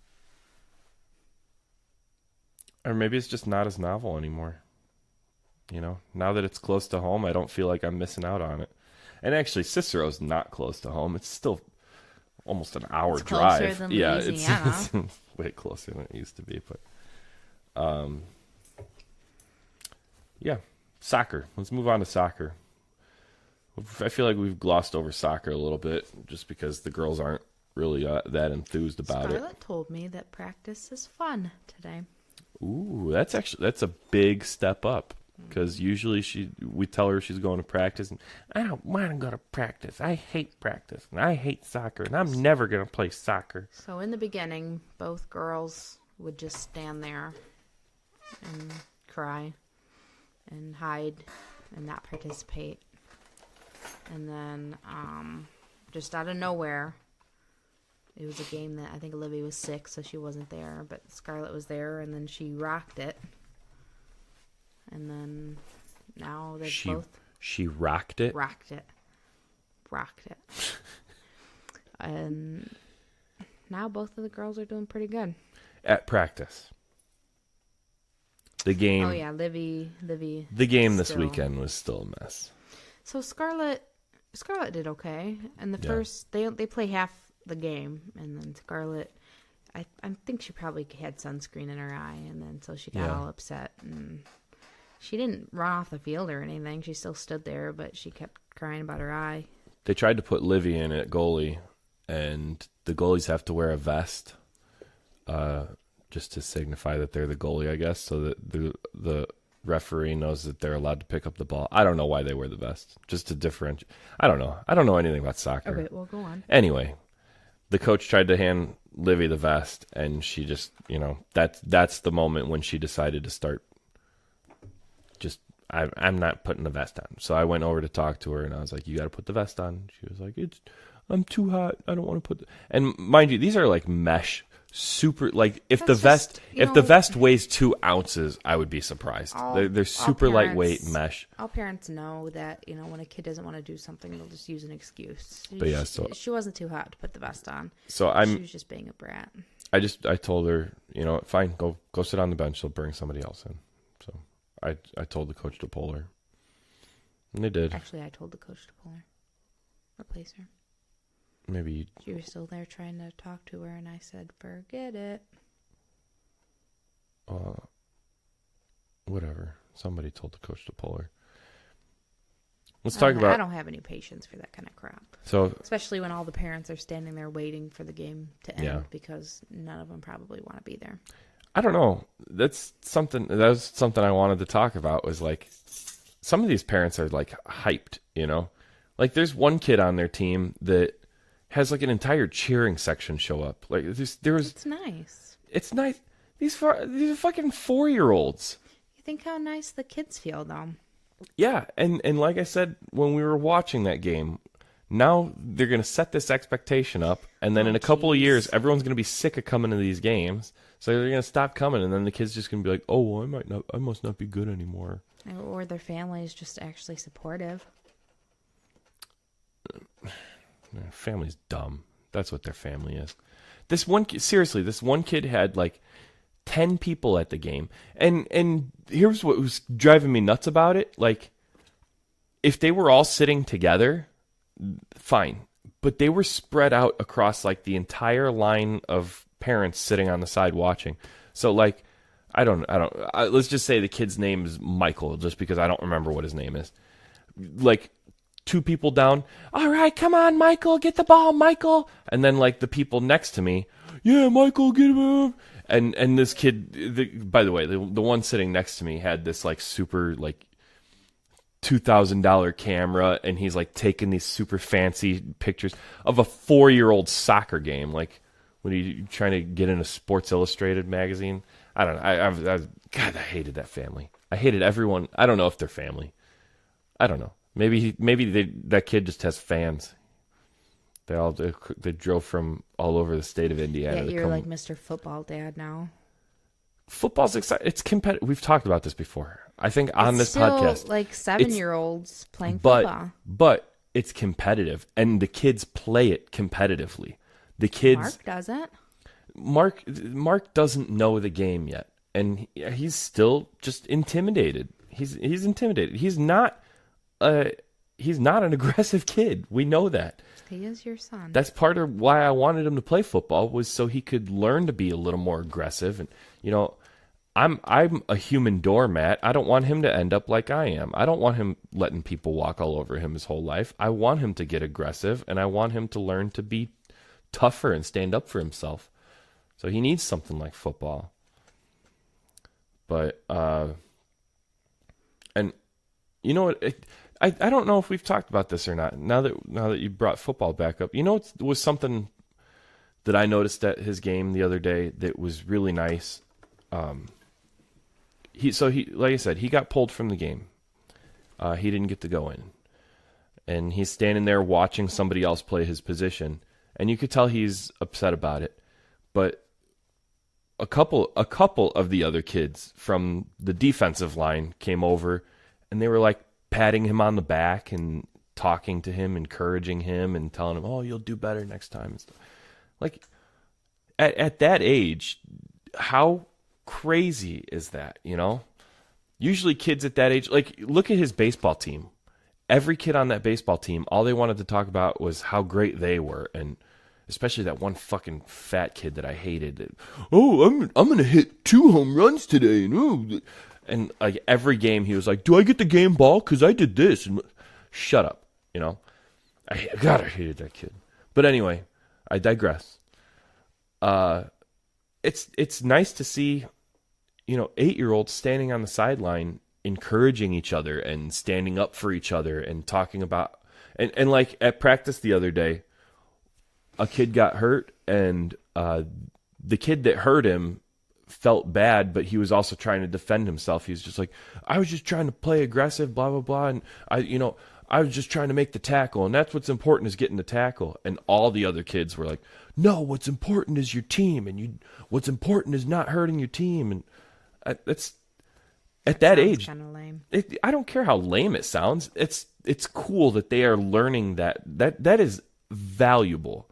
Or maybe it's just not as novel anymore. You know, now that it's close to home, I don't feel like I'm missing out on it. And actually, Cicero's not close to home. It's still almost an hour it's drive. Closer than yeah, Louisiana. it's way closer than it used to be. But, yeah, soccer. Let's move on to soccer. I feel like we've glossed over soccer a little bit just because the girls aren't really that enthused about it. Scarlett told me that practice is fun today. Ooh, that's a big step up because usually we tell her she's going to practice and I don't want to go to practice. I hate practice and I hate soccer and I'm never going to play soccer. So in the beginning, both girls would just stand there and cry and hide and not participate. And then just out of nowhere, it was a game that I think Olivia was sick, so she wasn't there. But Scarlett was there, and then she rocked it. And then now they both... She rocked it? Rocked it. And now both of the girls are doing pretty good. At practice. The game... Oh, yeah, Livy. The game this weekend was still a mess. So Scarlett did okay. And the first... They play half the game, and then Scarlett, I think she probably had sunscreen in her eye, and then so she got all upset, and she didn't run off the field or anything. She still stood there, but she kept crying about her eye. They tried to put Livy in at goalie, and the goalies have to wear a vest, just to signify that they're the goalie, I guess, so that the referee knows that they're allowed to pick up the ball. I don't know why they wear the vest, just to differentiate. I don't know. I don't know anything about soccer. Okay, well, go on. Anyway. The coach tried to hand Livy the vest, and she just, that's the moment when she decided to start. I'm not putting the vest on. So I went over to talk to her, and I was like, "You got to put the vest on." She was like, "I'm too hot. I don't want to put." And mind you, these are like mesh, super. Like if the vest weighs 2 ounces, I would be surprised. They're super lightweight mesh. All parents know that when a kid doesn't want to do something, they'll just use an excuse. But yeah, she wasn't too hot to put the vest on. So she was just being a brat. I told her, fine, go sit on the bench. They'll bring somebody else in. So I told the coach to pull her, and they did. Actually, I told the coach to pull her, replace her. Maybe she was still there trying to talk to her, and I said, "Forget it." Whatever. Somebody told the coach to pull her. Let's talk about. I don't have any patience for that kind of crap. So, especially when all the parents are standing there waiting for the game to end because none of them probably want to be there. I don't know. That's something I wanted to talk about. Was like some of these parents are like hyped. Like there's one kid on their team that has like an entire cheering section show up. Like it's nice. It's nice. These are fucking 4-year-olds. You think how nice the kids feel though. Yeah, and like I said when we were watching that game, now they're going to set this expectation up, and then in a couple of years, everyone's going to be sick of coming to these games, so they're going to stop coming, and then the kids just going to be like, "Oh, well, I must not be good anymore." Or their family is just actually supportive. Family's dumb. That's what their family is. This one kid had like 10 people at the game. And here's what was driving me nuts about it. Like, if they were all sitting together, fine. But they were spread out across like the entire line of parents sitting on the side watching. So like, let's just say the kid's name is Michael, just because I don't remember what his name is. Like, 2 people down. "All right, come on, Michael, get the ball, Michael." And then like the people next to me, "Yeah, Michael, get him." And this kid, by the way, the one sitting next to me had this like super like $2,000 camera, and he's like taking these super fancy pictures of a 4-year-old soccer game. Like, when are you trying to get in a Sports Illustrated magazine? I don't know. God, I hated that family. I hated everyone. I don't know if they're family. I don't know. Maybe that kid just has fans. They drove from all over the state of Indiana. Yeah, you're like Mr. Football Dad now. football's exciting. It's competitive. We've talked about this before. I think on It's this still podcast, like 7-year-olds playing football. but it's competitive, and the kids play it competitively. The kids. Mark doesn't. Mark doesn't know the game yet, and he's still just intimidated. He's intimidated. He's not an aggressive kid. We know that. He is your son. That's part of why I wanted him to play football, was so he could learn to be a little more aggressive. And I'm a human doormat. I don't want him to end up like I am. I don't want him letting people walk all over him his whole life. I want him to get aggressive, and I want him to learn to be tougher and stand up for himself. So he needs something like football. But and you know what? I don't know if we've talked about this or not. Now that you brought football back up, it was something that I noticed at his game the other day that was really nice. He like I said, he got pulled from the game. He didn't get to go in, and he's standing there watching somebody else play his position, and you could tell he's upset about it. But a couple of the other kids from the defensive line came over, and they were like patting him on the back and talking to him, encouraging him, and telling him, "Oh, you'll do better next time." And stuff. Like at that age, how crazy is that? Usually kids at that age, like, look at his baseball team. Every kid on that baseball team, all they wanted to talk about was how great they were, and especially that one fucking fat kid that I hated. Oh, I'm gonna hit 2 home runs today, and like every game he was like, "Do I get the game ball? Because I did this." And shut up, I hated that kid. But anyway, I digress. It's nice to see, 8-year-olds standing on the sideline encouraging each other and standing up for each other and talking about and like at practice the other day, a kid got hurt, and the kid that hurt him felt bad, but he was also trying to defend himself. He was just like, "I was just trying to play aggressive, blah blah blah, and I was just trying to make the tackle, and that's what's important, is getting the tackle." And all the other kids were like, "No, what's important is your team, and what's important is not hurting your team." And that's at that age. Kind of lame. I don't care how lame it sounds. It's cool that they are learning that is valuable,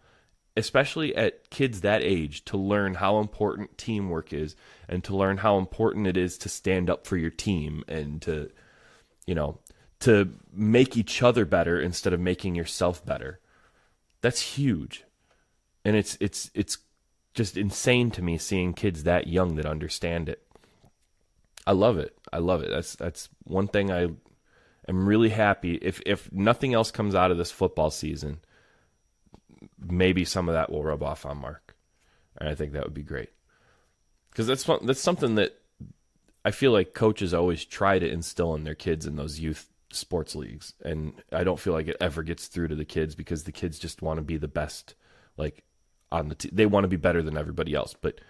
especially at kids that age, to learn how important teamwork is, and to learn how important it is to stand up for your team, and to make each other better instead of making yourself better. That's huge. And it's just insane to me seeing kids that young that understand it. I love it. That's one thing I am really happy. If nothing else comes out of this football season, maybe some of that will rub off on Mark. And I think that would be great. Because that's something that I feel like coaches always try to instill in their kids in those youth sports leagues. And I don't feel like it ever gets through to the kids, because the kids just want to be the best, like, on the team. They want to be better than everybody else. But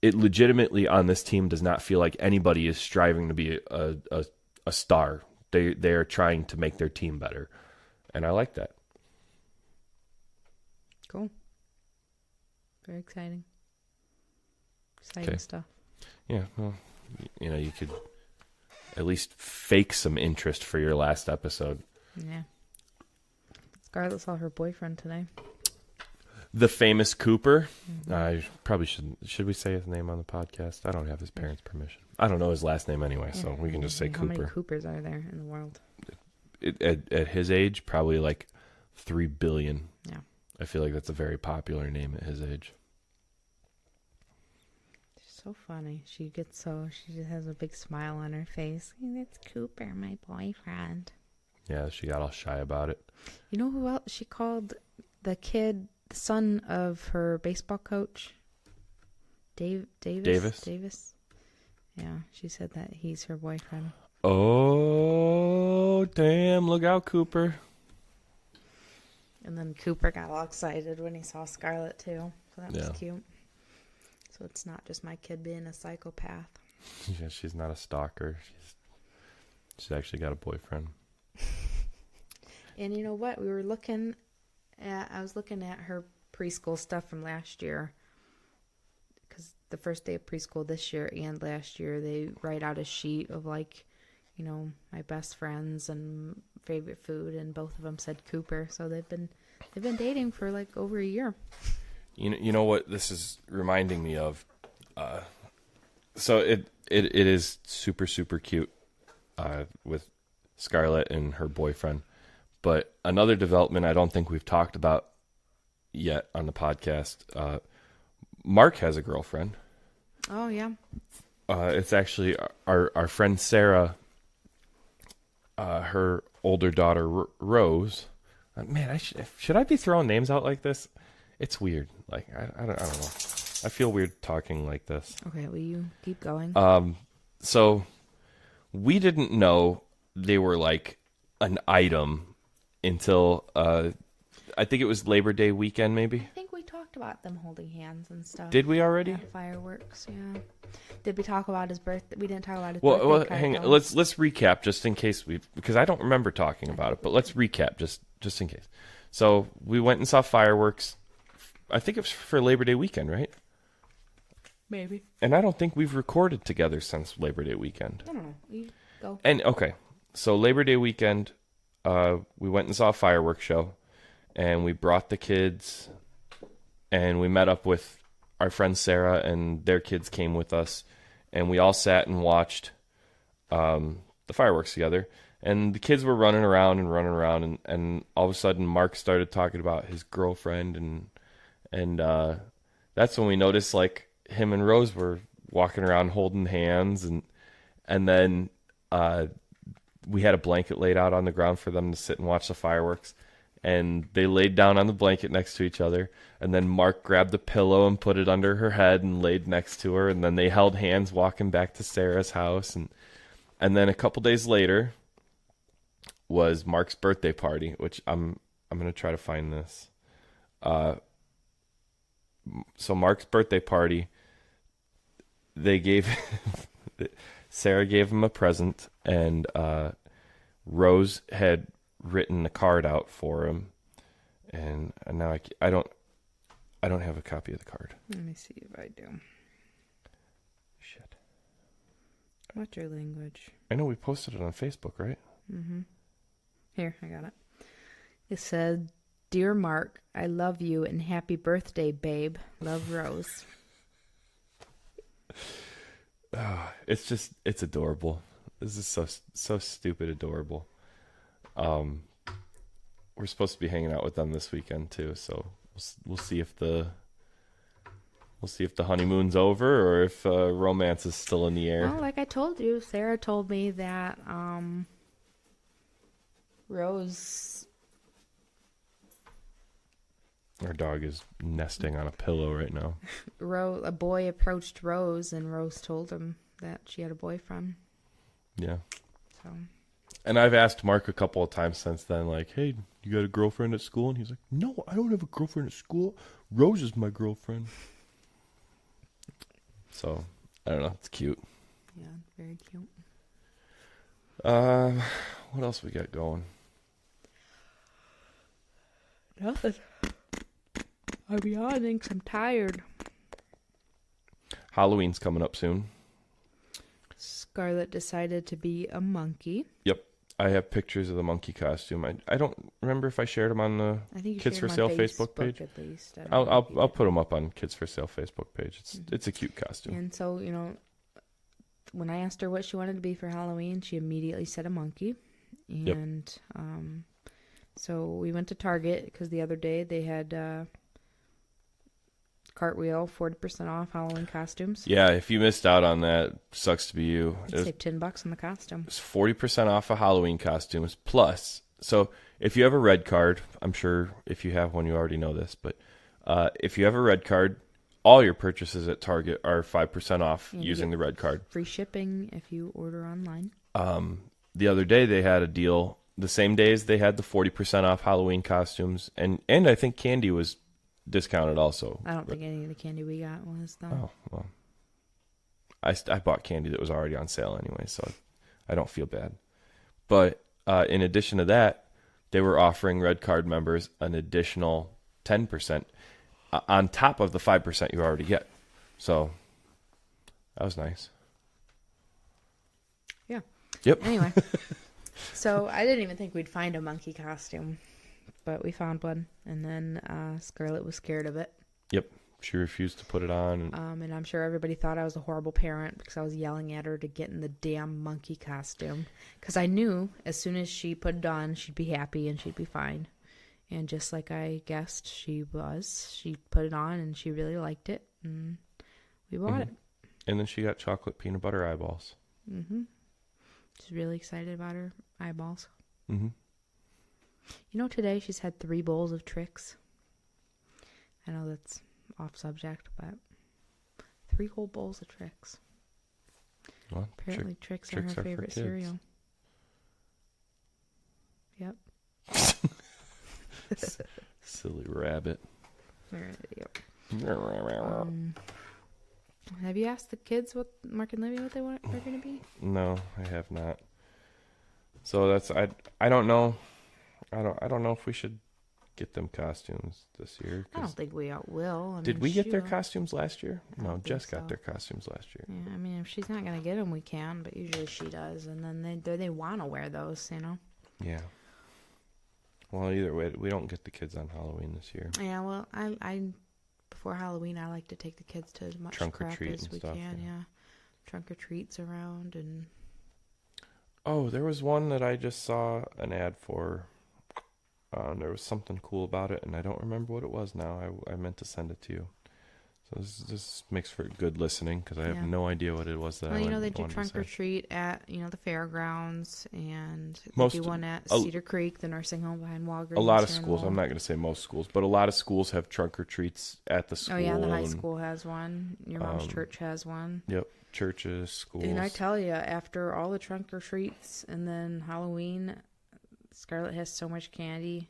it legitimately on this team does not feel like anybody is striving to be a star. They are trying to make their team better. And I like that. Cool. Very exciting. Exciting stuff. Yeah, well, you could at least fake some interest for your last episode. Yeah. Scarlett saw her boyfriend today. The famous Cooper. I probably shouldn't. Should we say his name on the podcast? I don't have his parents' permission. I don't know his last name anyway, so we can just say Cooper. How many Coopers are there in the world? At his age, probably like 3 billion. Yeah. I feel like that's a very popular name at his age. So funny. She just has a big smile on her face. Hey, that's Cooper, my boyfriend. Yeah, she got all shy about it. You know who else she called? The kid, the son of her baseball coach. Davis. Yeah, she said that he's her boyfriend. Oh, damn. Look out, Cooper. And then Cooper got all excited when he saw Scarlett, too. So that was cute. So it's not just my kid being a psychopath. Yeah, she's not a stalker. She's actually got a boyfriend. And you know what? I was looking at her preschool stuff from last year. Because the first day of preschool this year and last year, they write out a sheet of like, you know, my best friends and favorite food, and both of them said Cooper. So they've been dating for like over a year. You know what this is reminding me of? So it is super, super cute with Scarlett and her boyfriend. But another development I don't think we've talked about yet on the podcast, Mark has a girlfriend. Oh, yeah. It's actually our friend Sarah, her older daughter Rose. Man, should I be throwing names out like this? It's weird. Like I don't know. I feel weird talking like this. Okay, will you keep going? So we didn't know they were like an item until I think it was Labor Day weekend, maybe. I think we talked about them holding hands and stuff. Did we already? At fireworks, yeah. Did we talk about his birthday? We didn't talk about his Well, birthday. hang on. Let's recap just in case because I don't remember talking about it, but let's recap just in case. So we went and saw fireworks. I think it was for Labor Day weekend, right? Maybe. And I don't think we've recorded together since Labor Day weekend. I don't know. You go. And okay, so Labor Day weekend, we went and saw a fireworks show, and we brought the kids, and we met up with our friend Sarah, and their kids came with us, and we all sat and watched the fireworks together. And the kids were running around, and all of a sudden Mark started talking about his girlfriend, and that's when we noticed like him and Rose were walking around holding hands, and then we had a blanket laid out on the ground for them to sit and watch the fireworks, and they laid down on the blanket next to each other, and then Mark grabbed a pillow and put it under her head and laid next to her, and then they held hands walking back to Sarah's house, and then a couple days later was Mark's birthday party, which I'm going to try to find this. So Mark's birthday party, Sarah gave him a present, and Rose had written a card out for him, and now I don't have a copy of the card. Let me see if I do. Shit. What's your language? I know we posted it on Facebook, right? Mm-hmm. Here, I got it. It said, "Dear Mark, I love you and happy birthday, babe. Love, Rose." It's adorable. This is so stupid adorable. We're supposed to be hanging out with them this weekend too, so we'll see if the honeymoon's over or if romance is still in the air. Well, like I told you, Sarah told me that Rose. Our dog is nesting on a pillow right now. A boy approached Rose, and Rose told him that she had a boyfriend. Yeah. So. And I've asked Mark a couple of times since then, like, "Hey, you got a girlfriend at school?" And he's like, "No, I don't have a girlfriend at school. Rose is my girlfriend." So, I don't know. It's cute. Yeah, very cute. What else we got going? Nothing. I'm yawning 'cause I'm tired. Halloween's coming up soon. Scarlett decided to be a monkey. Yep. I have pictures of the monkey costume. I don't remember if I shared them on the I think you Kids for shared 'em on Sale Facebook page. At least. I'll put them up on Kids for Sale Facebook page. It's a cute costume. And so, you know, when I asked her what she wanted to be for Halloween, she immediately said a monkey. And so we went to Target because the other day they had Cartwheel 40% off Halloween costumes. Yeah, if you missed out on that, sucks to be you. Save $10 on the costume. It's 40% off of Halloween costumes. Plus, so if you have a red card, I'm sure if you have one, you already know this, but if you have a red card, all your purchases at Target are 5% off using the red card. Free shipping if you order online. The other day they had a deal. The same days they had the 40% off Halloween costumes, and I think candy was discounted also. I don't think any of the candy we got was though. Oh, well. I bought candy that was already on sale anyway, so I don't feel bad. But in addition to that, they were offering Red Card members an additional 10% on top of the 5% you already get. So That was nice. Yeah. Yep. Anyway, so I didn't even think we'd find a monkey costume, but we found one, and then Scarlett was scared of it. Yep. She refused to put it on. And I'm sure everybody thought I was a horrible parent because I was yelling at her to get in the damn monkey costume. Because I knew as soon as she put it on, she'd be happy and she'd be fine. And just like I guessed she was, she put it on and she really liked it. And we bought it. And then she got chocolate peanut butter eyeballs. Mm-hmm. She's really excited about her eyeballs. Mm-hmm. You know, today she's had 3 bowls of Trix. I know that's off subject, but 3 whole bowls of Trix. Well, Apparently Trix are her favorite cereal. Yep. Silly rabbit. You're an idiot. Have you asked the kids what Mark and Livy what they're going to be? No, I have not. So that's I don't know. I don't know if we should get them costumes this year. I don't think we will. Did we get their costumes last year? No, Jess got so. their costumes last year. Yeah, I mean, if she's not going to get them, we can, but usually she does, and then they want to wear those, you know? Yeah. Well, either way, we don't get the kids on Halloween this year. Yeah, well, I before Halloween, I like to take the kids to as much Trunk or crap treat as and we stuff, can, yeah. yeah. Trunk or treats around, and... Oh, there was one that I just saw an ad for. There was something cool about it, and I don't remember what it was now. I meant to send it to you. So this makes for good listening, because I have no idea what it was that well, I they do trunk or treat at, the fairgrounds, and they Most- do one at Cedar Creek, the nursing home behind Walgreens. A lot of here in schools, Lowell. I'm not going to say most schools, but a lot of schools have trunk or treats at the school. Oh, yeah, the high and- school has one. Your mom's church has one. Yep, churches, schools. And I tell you, after all the trunk or treats and then Halloween, Scarlett has so much candy.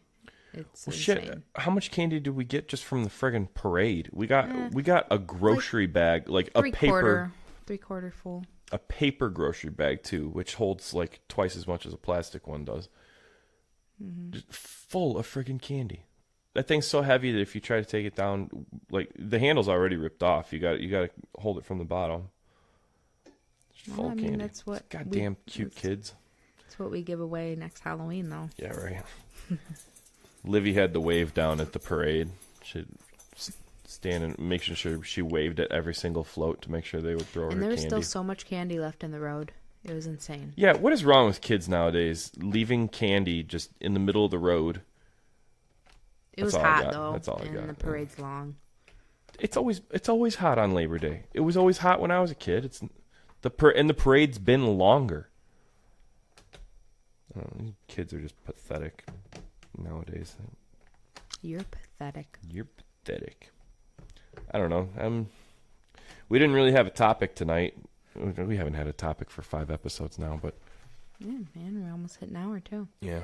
It's insane. Shit, how much candy did we get just from the friggin' parade? We got a grocery bag, like a paper, 3/4 full. a paper grocery bag too, which holds like twice as much as a plastic one does. Just full of friggin' candy. That thing's so heavy that if you try to take it down, like the handle's already ripped off. You got to hold it from the bottom. Just full of candy. That's what goddamn cute kids. That's what we give away next Halloween, though. Yeah, right. Livy had the wave down at the parade. She'd stand and making sure she waved at every single float to make sure they would throw her And there was candy. still so much candy left in the road. It was insane. Yeah, what is wrong with kids nowadays? Leaving candy just in the middle of the road. It was That's all I hot, got. though. That's all I and got, the parade's long. It's always hot on Labor Day. It was always hot when I was a kid. And the parade's been longer. These kids are just pathetic nowadays. You're pathetic. You're pathetic. I don't know. We didn't really have a topic tonight. We haven't had a topic for 5 episodes now, but Yeah, man, we almost hit an hour, too. yeah.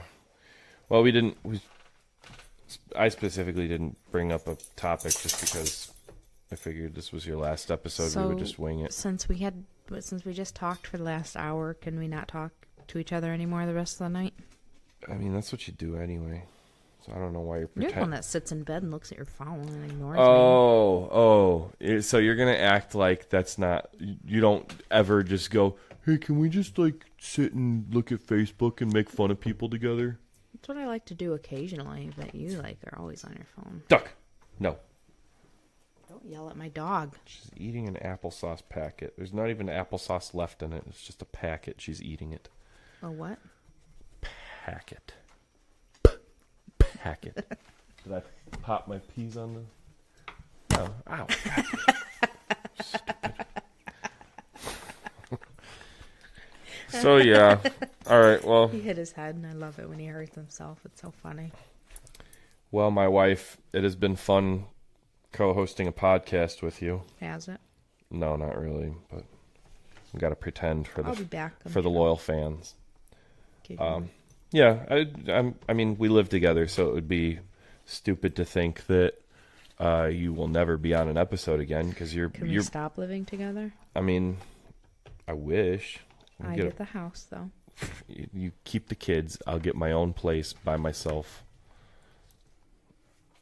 Well, I specifically didn't bring up a topic just because I figured this was your last episode. We would just wing it. Since we just talked for the last hour, can we not talk to each other anymore the rest of the night? I mean, that's what you do anyway. So I don't know why you're You're pretending. the one that sits in bed and looks at your phone and ignores me. So you're gonna act like that's not. You don't ever just go, hey, can we just like sit and look at Facebook and make fun of people together? That's what I like to do occasionally, but you are always on your phone. Duck. No. Don't yell at my dog. She's eating an applesauce packet. There's not even applesauce left in it. It's just a packet. She's eating it. A what? Packet. Packet. Did I pop my peas on the... Oh, ow. Stupid. So, yeah. All right, well... He hit his head, and I love it when he hurts himself. It's so funny. Well, my wife, it has been fun co-hosting a podcast with you. Has it? No, not really, but we got to pretend for I'll be back. for the loyal fans. Occasionally. Yeah, I mean, we live together, so it would be stupid to think that you will never be on an episode again because Can we stop living together? I mean, I wish. I get the house, though. You keep the kids. I'll get my own place by myself.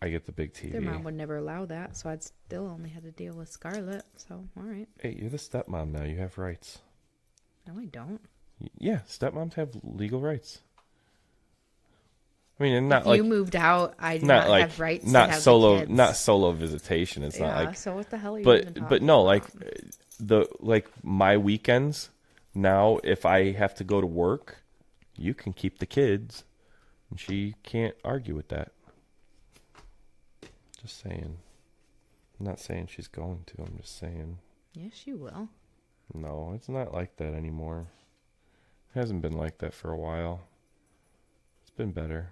I get the big TV. Their mom would never allow that, so I'd still only had to deal with Scarlett. So, all right. Hey, you're the stepmom now. You have rights. No, I don't. Yeah, stepmoms have legal rights. I mean, not If like you moved out, I do not like have rights not to have solo, the kids. not solo visitation. It's Yeah, not like. so what the hell are you even talking But no, like about? my weekends now. If I have to go to work, you can keep the kids, and she can't argue with that. Just saying. I'm not saying she's going to. I'm just saying. Yes, you will. No, it's not like that anymore. It hasn't been like that for a while. It's been better.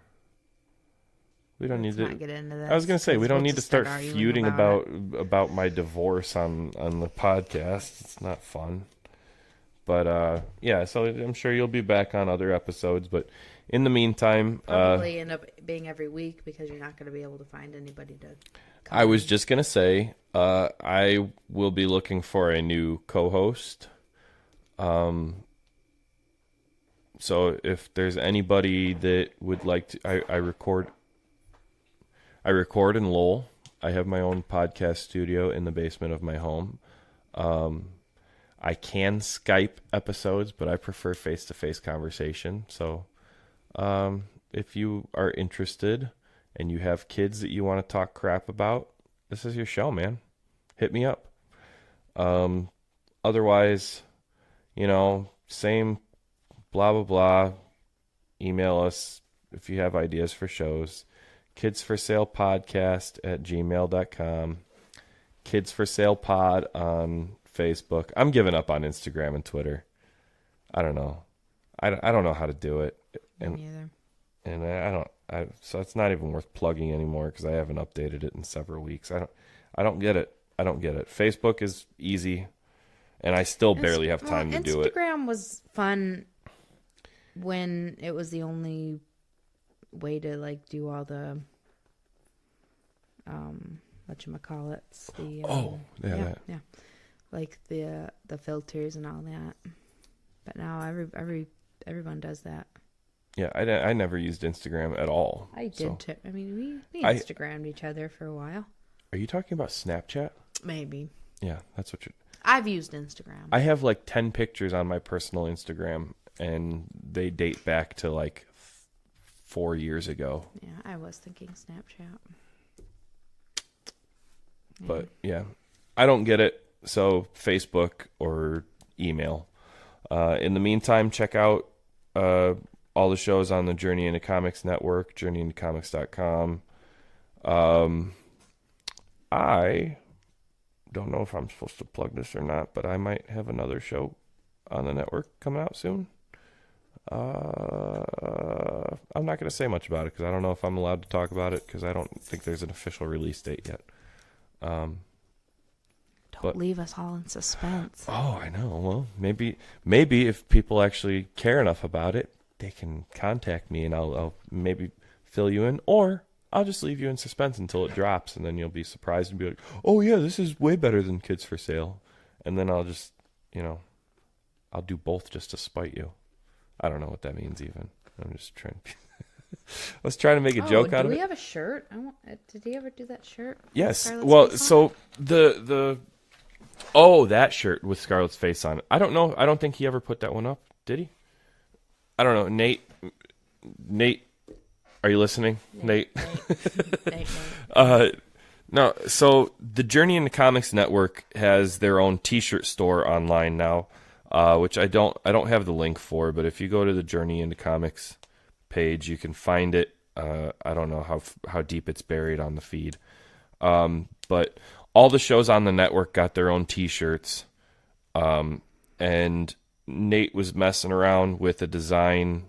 We don't Let's need not to get into this, I was going to say we 'cause don't we'll need to just start arguing feuding about about my divorce on the podcast. It's not fun. But yeah, so I'm sure you'll be back on other episodes, but in the meantime, Probably end up being every week because you're not going to be able to find anybody to come I was in. just going to say I will be looking for a new co-host. So if there's anybody that would like to, I record in Lowell. I have my own podcast studio in the basement of my home. I can Skype episodes, but I prefer face-to-face conversation. So if you are interested and you have kids that you want to talk crap about, this is your show, man. Hit me up. Otherwise, same blah, blah, blah. Email us if you have ideas for shows. kidsforsalepodcast@gmail.com. kidsforsalepod on Facebook. I'm giving up on Instagram and Twitter. I don't know. I don't know how to do it. Me neither. And so it's not even worth plugging anymore because I haven't updated it in several weeks. I don't get it. Facebook is easy, and I still barely have time to do it. Instagram was fun when it was the only way to do all the whatchamacallits. That. Yeah. Like the filters and all that. But now everyone does that. Yeah, I never used Instagram at all. I did so. too. I mean, we Instagrammed each other for a while. Are you talking about Snapchat? Maybe. Yeah, that's what you're... I've used Instagram. I have 10 pictures on my personal Instagram, and they date back to 4 years ago. Yeah, I was thinking Snapchat. But yeah, I don't get it. So Facebook or email. In the meantime, check out all the shows on the Journey into Comics Network, journeyintocomics.com. I don't know if I'm supposed to plug this or not, but I might have another show on the network coming out soon. I'm not going to say much about it because I don't know if I'm allowed to talk about it because I don't think there's an official release date yet. Don't leave us all in suspense. Oh, I know. Well, maybe if people actually care enough about it, they can contact me and I'll maybe fill you in, or I'll just leave you in suspense until it drops, and then you'll be surprised and be like, "Oh yeah, this is way better than Kids for Sale," and then I'll just, I'll do both just to spite you. I don't know what that means even. I'm just trying. I was trying to make a joke out of it. Do we have a shirt? Did he ever do that shirt? Yes. Scarlett's Well, face on so it? that shirt with Scarlett's face on it. I don't know. I don't think he ever put that one up. Did he? I don't know. Nate, are you listening? Nate. Nate. No. So the Journey into Comics Network has their own T-shirt store online now, which I don't have the link for. But if you go to the Journey into Comics page, you can find it. I don't know how deep it's buried on the feed, but all the shows on the network got their own T-shirts, and Nate was messing around with a design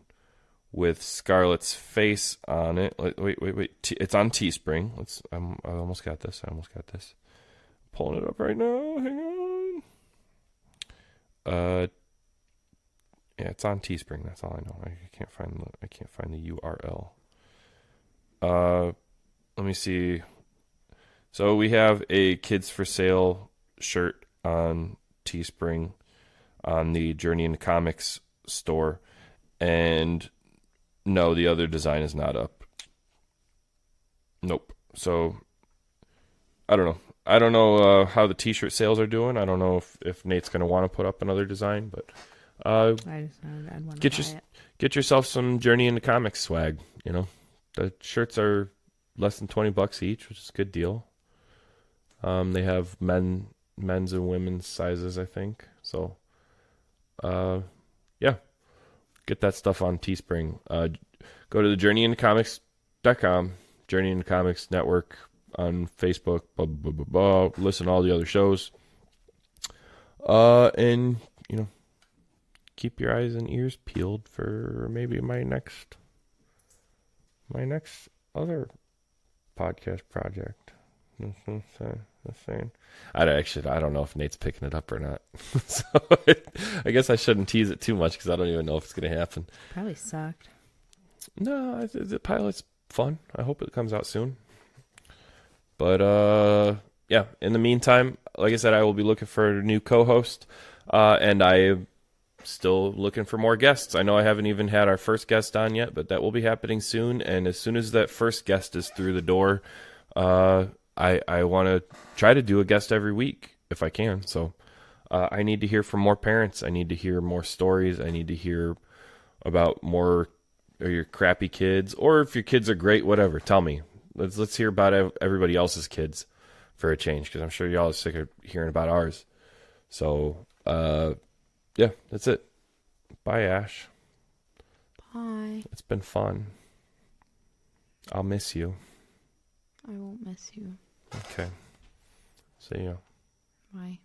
with Scarlett's face on it. Wait. It's on Teespring. I almost got this. Pulling it up right now. Hang on. Yeah, it's on Teespring. That's all I know. I can't find the URL. Let me see. So we have a Kids for Sale shirt on Teespring on the Journey into Comics store, and no, the other design is not up. Nope. So I don't know. I don't know how the T-shirt sales are doing. I don't know if Nate's going to want to put up another design, but I decided I'd want to buy it. get yourself some Journey into Comics swag. You know, the shirts are less than $20 each, which is a good deal. They have men's and women's sizes, I think. So, yeah, get that stuff on Teespring. Go to the JourneyIntoComics.com, Journey into Comics Network on Facebook. Blah, blah, blah, blah. Listen to all the other shows. And you know, keep your eyes and ears peeled for maybe my next other podcast project. I don't know if Nate's picking it up or not. So I guess I shouldn't tease it too much because I don't even know if it's going to happen. Probably sucked. No, the pilot's fun. I hope it comes out soon. But yeah, in the meantime, like I said, I will be looking for a new co-host, and I am still looking for more guests. I know I haven't even had our first guest on yet, but that will be happening soon. And as soon as that first guest is through the door, I want to try to do a guest every week if I can. So I need to hear from more parents. I need to hear more stories. I need to hear about more of your crappy kids, or if your kids are great, whatever. Tell me. Let's hear about everybody else's kids for a change, because I'm sure y'all are sick of hearing about ours. So yeah, that's it. Bye, Ash. Bye. It's been fun. I'll miss you. I won't miss you. Okay. See ya. Bye.